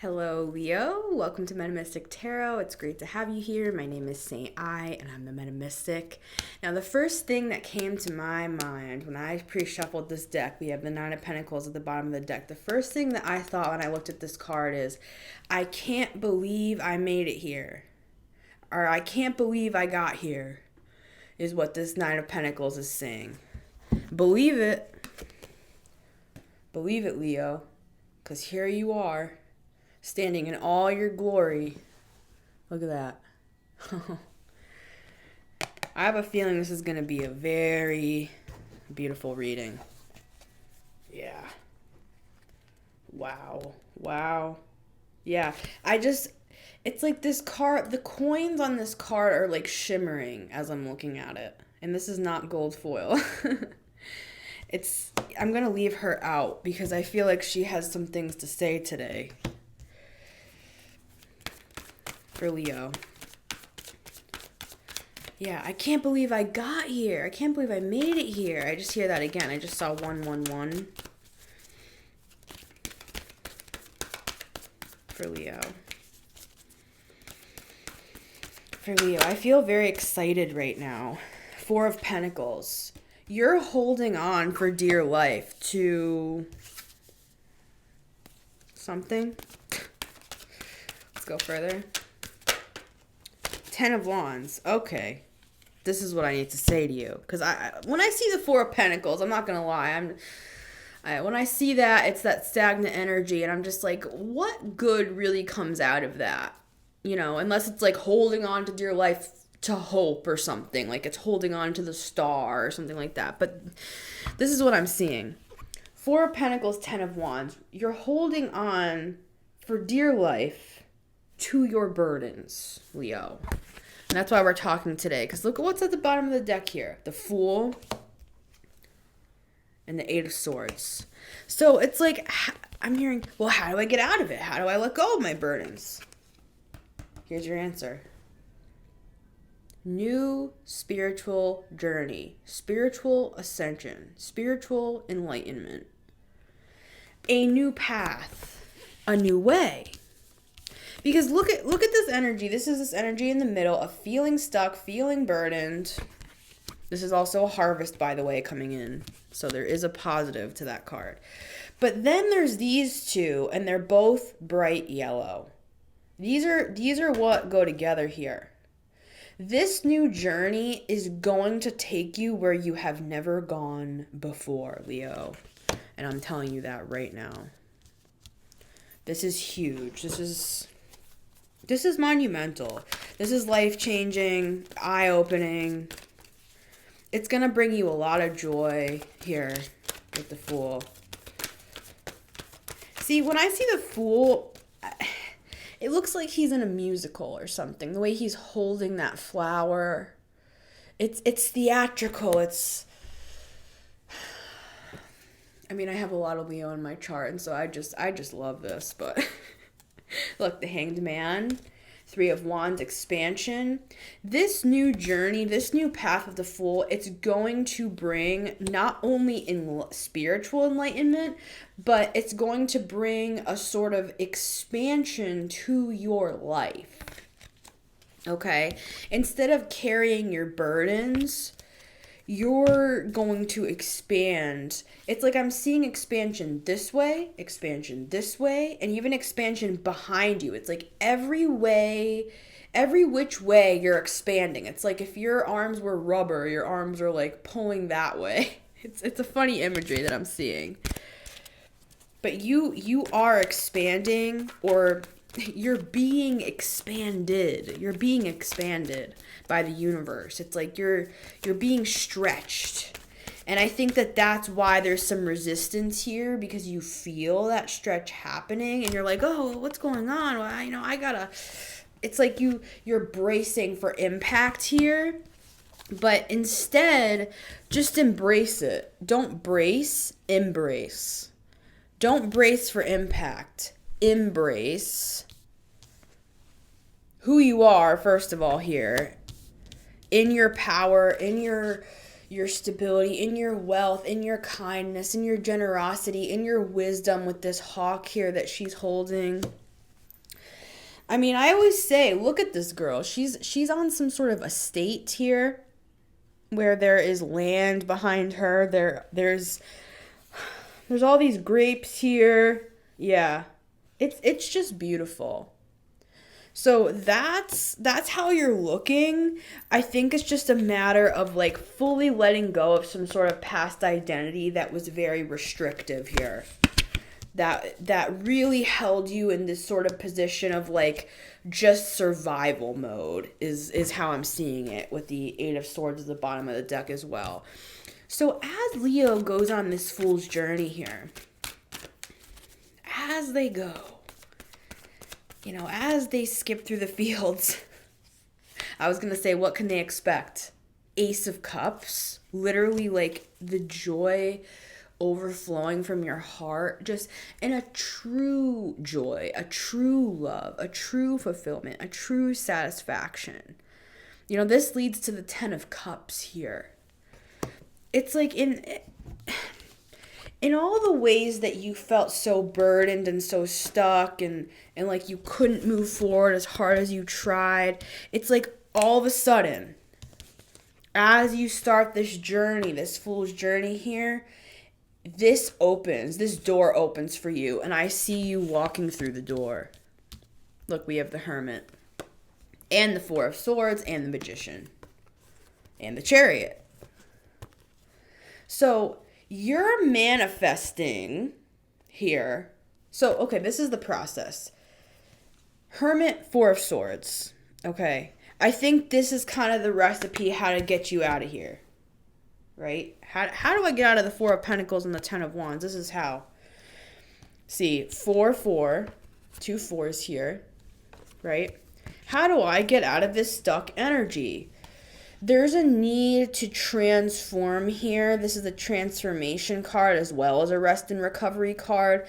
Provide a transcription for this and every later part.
Hello, Leo. Welcome to Metamystic Tarot. It's great to have you here. My name is Saint I, and I'm the Metamystic. Now, the first thing that came to my mind when I pre-shuffled this deck, we have the Nine of Pentacles at the bottom of the deck. The first thing that I thought when I looked at this card is, I can't believe I made it here. Or, I can't believe I got here, is what this Nine of Pentacles is saying. Believe it. Believe it, Leo. Because here you are, standing in all your glory. Look at that. I have a feeling this is going to be a very beautiful reading. Yeah. Wow. Wow. Yeah. It's like this card, the coins on this card are like shimmering as I'm looking at it. And this is not gold foil. I'm going to leave her out because I feel like she has some things to say today. For Leo. Yeah, I can't believe I got here. I can't believe I made it here. I just hear that again. I just saw 111 for Leo. For Leo, I feel very excited right now. Four of Pentacles. You're holding on for dear life to something. Let's go further. Ten of Wands. Okay. This is what I need to say to you. Because when I see the Four of Pentacles, I'm not going to lie. When I see that, it's that stagnant energy. And I'm just like, what good really comes out of that? You know, unless it's like holding on to dear life to hope or something. Like it's holding on to the star or something like that. But this is what I'm seeing. Four of Pentacles, Ten of Wands. You're holding on for dear life to your burdens, Leo. And that's why we're talking today. Because look at what's at the bottom of the deck here. The Fool and the Eight of Swords. So it's like, I'm hearing, well, how do I get out of it? How do I let go of my burdens? Here's your answer. New spiritual journey. Spiritual ascension. Spiritual enlightenment. A new path. A new way. Because look at this energy. This is this energy in the middle of feeling stuck, feeling burdened. This is also a harvest, by the way, coming in. So there is a positive to that card. But then there's these two, and they're both bright yellow. These are what go together here. This new journey is going to take you where you have never gone before, Leo. And I'm telling you that right now. This is huge. This is monumental. This is life-changing, eye-opening. It's going to bring you a lot of joy here with the Fool. See, when I see the Fool, it looks like he's in a musical or something. The way he's holding that flower. It's theatrical. I mean, I have a lot of Leo in my chart, and so I just love this, but look, the Hanged Man, Three of Wands, expansion. This new journey, this new path of the Fool, it's going to bring not only in spiritual enlightenment, but it's going to bring a sort of expansion to your life. Okay? Instead of carrying your burdens, you're going to expand. It's like I'm seeing expansion this way, and even expansion behind you. It's like every which way you're expanding. It's like if your arms were rubber, your arms are like pulling that way. It's a funny imagery that I'm seeing. But you are expanding, or you're being expanded. You're being expanded by the universe. It's like you're being stretched. And I think that that's why there's some resistance here, because you feel that stretch happening and you're like, oh, what's going on? Well, it's like you're bracing for impact here. But instead, just embrace it. Don't brace, embrace. Don't brace for impact. Embrace who you are, first of all, here. In your power, in your stability, in your wealth, in your kindness, in your generosity, in your wisdom with this hawk here that she's holding. I mean, I always say, look at this girl. She's on some sort of estate here where there is land behind her. There's all these grapes here. Yeah. It's just beautiful. So that's how you're looking. I think it's just a matter of like fully letting go of some sort of past identity that was very restrictive here. That really held you in this sort of position of like just survival mode is how I'm seeing it, with the Eight of Swords at the bottom of the deck as well. So as Leo goes on this fool's journey here, as they go, as they skip through the fields, I was going to say, what can they expect? Ace of Cups, literally like the joy overflowing from your heart, just in a true joy, a true love, a true fulfillment, a true satisfaction. This leads to the Ten of Cups here. It's like in all the ways that you felt so burdened and so stuck and like you couldn't move forward as hard as you tried, it's like all of a sudden, as you start this journey, this fool's journey here, this door opens for you, and I see you walking through the door. Look, we have the Hermit, and the Four of Swords, and the Magician, and the Chariot. So you're manifesting here. So, okay, this is the process. Hermit, Four of Swords. Okay. I think this is kind of the recipe how to get you out of here. Right? How do I get out of the Four of Pentacles and the Ten of Wands? This is how. See, 4, 4, 2 4s here. Right? How do I get out of this stuck energy? There's a need to transform here. This is a transformation card as well as a rest and recovery card.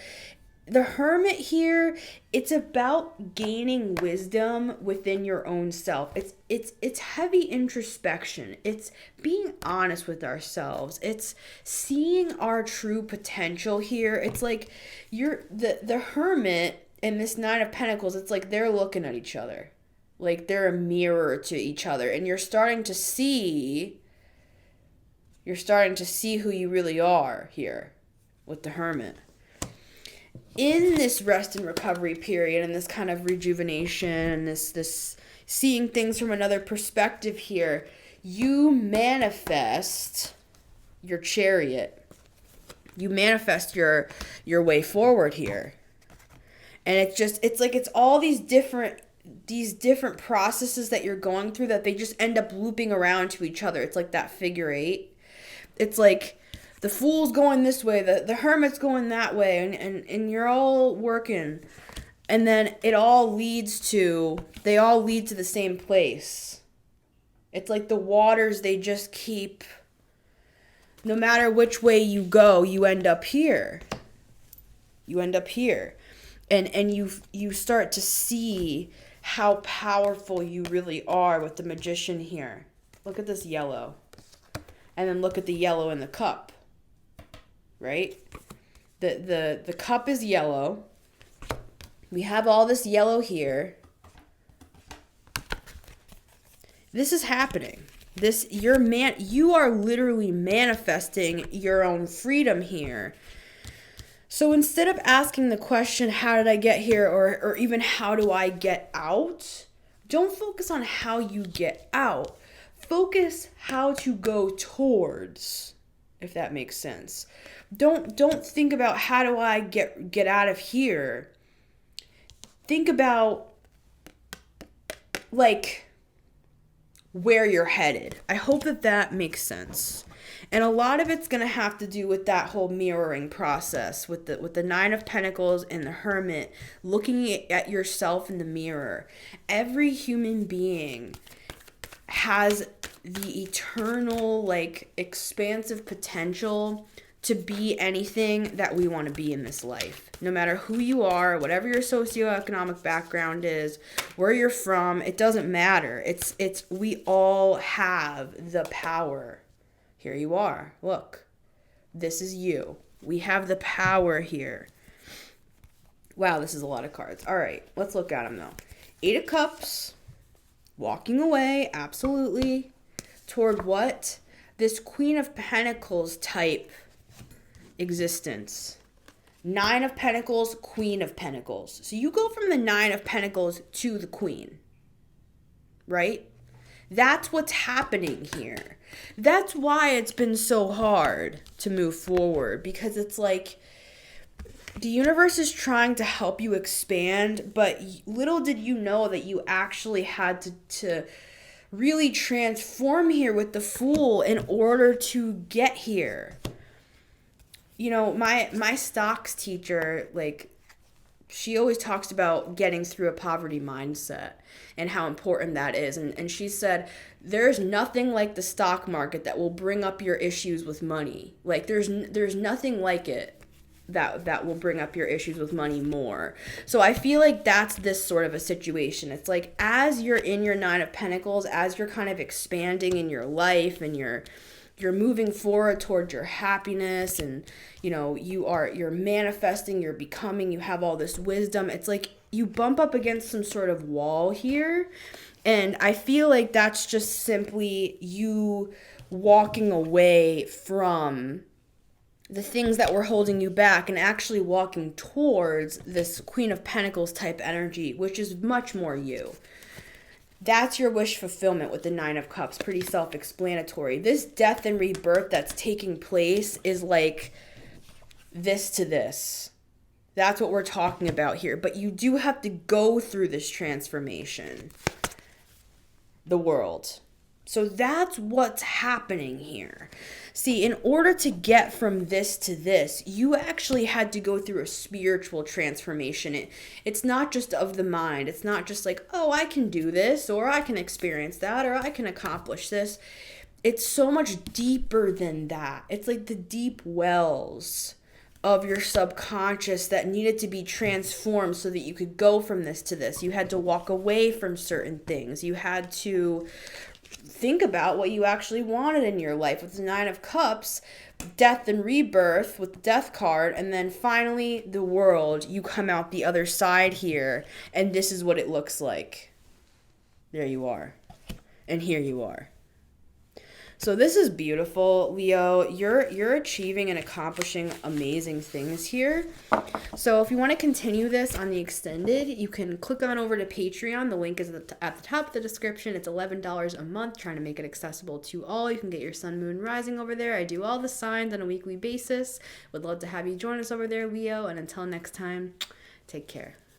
The Hermit here, it's about gaining wisdom within your own self. It's heavy introspection. It's being honest with ourselves. It's seeing our true potential here. It's like the Hermit and this Nine of Pentacles, it's like they're looking at each other. Like they're a mirror to each other, and you're starting to see who you really are here with the Hermit. In this rest and recovery period and this kind of rejuvenation and this seeing things from another perspective here, you manifest your Chariot. You manifest your way forward here. And it's like it's all these different processes that you're going through that they just end up looping around to each other. It's like that figure eight. It's like the Fool's going this way, the Hermit's going that way, and you're all working. And then they all lead to the same place. It's like the waters, they just keep, no matter which way you go, you end up here. And you start to see how powerful you really are with the Magician here. Look at this yellow. And then look at the yellow in the cup. Right? The cup is yellow. We have all this yellow here. This is happening. You are literally manifesting your own freedom here. So instead of asking the question, how did I get here, or even how do I get out, don't focus on how you get out. Focus how to go towards, if that makes sense. Don't think about how do I get out of here. Think about like where you're headed. I hope that makes sense. And a lot of it's going to have to do with that whole mirroring process with the Nine of Pentacles and the Hermit, looking at yourself in the mirror. Every human being has the eternal, like, expansive potential to be anything that we want to be in this life. No matter who you are, whatever your socioeconomic background is, where you're from, it doesn't matter. We all have the power. Here you are. Look. This is you. We have the power here. Wow, this is a lot of cards. All right, let's look at them though. Eight of Cups, walking away, absolutely. Toward what? This Queen of Pentacles type existence. Nine of Pentacles, Queen of Pentacles. So you go from the Nine of Pentacles to the Queen, right? That's what's happening here. That's why it's been so hard to move forward, because it's like the universe is trying to help you expand, but little did you know that you actually had to really transform here with the Fool in order to get here. You know, my stocks teacher, like, she always talks about getting through a poverty mindset and how important that is. And she said, there's nothing like the stock market that will bring up your issues with money. Like, there's nothing like it that will bring up your issues with money more. So I feel like that's this sort of a situation. It's like, as you're in your Nine of Pentacles, as you're kind of expanding in your life and you're moving forward towards your happiness, and you know, you're manifesting, you're becoming, you have all this wisdom. It's like you bump up against some sort of wall here, and I feel like that's just simply you walking away from the things that were holding you back and actually walking towards this Queen of Pentacles type energy, which is much more you. That's your wish fulfillment with the Nine of Cups. Pretty self-explanatory. This death and rebirth that's taking place is like this to this. That's what we're talking about here. But you do have to go through this transformation. The world. So that's what's happening here. See, in order to get from this to this, you actually had to go through a spiritual transformation. It's not just of the mind. It's not just like, oh, I can do this, or I can experience that, or I can accomplish this. It's so much deeper than that. It's like the deep wells of your subconscious that needed to be transformed so that you could go from this to this. You had to walk away from certain things. You had to think about what you actually wanted in your life with the Nine of Cups, death and rebirth with the Death card, and then finally the World. You come out the other side here, and this is what it looks like. There you are. And here you are. So this is beautiful, Leo. You're achieving and accomplishing amazing things here. So if you want to continue this on the extended, you can click on over to Patreon. The link is at the top of the description. It's $11 a month, trying to make it accessible to all. You can get your sun, moon, rising over there. I do all the signs on a weekly basis. Would love to have you join us over there, Leo. And until next time, take care.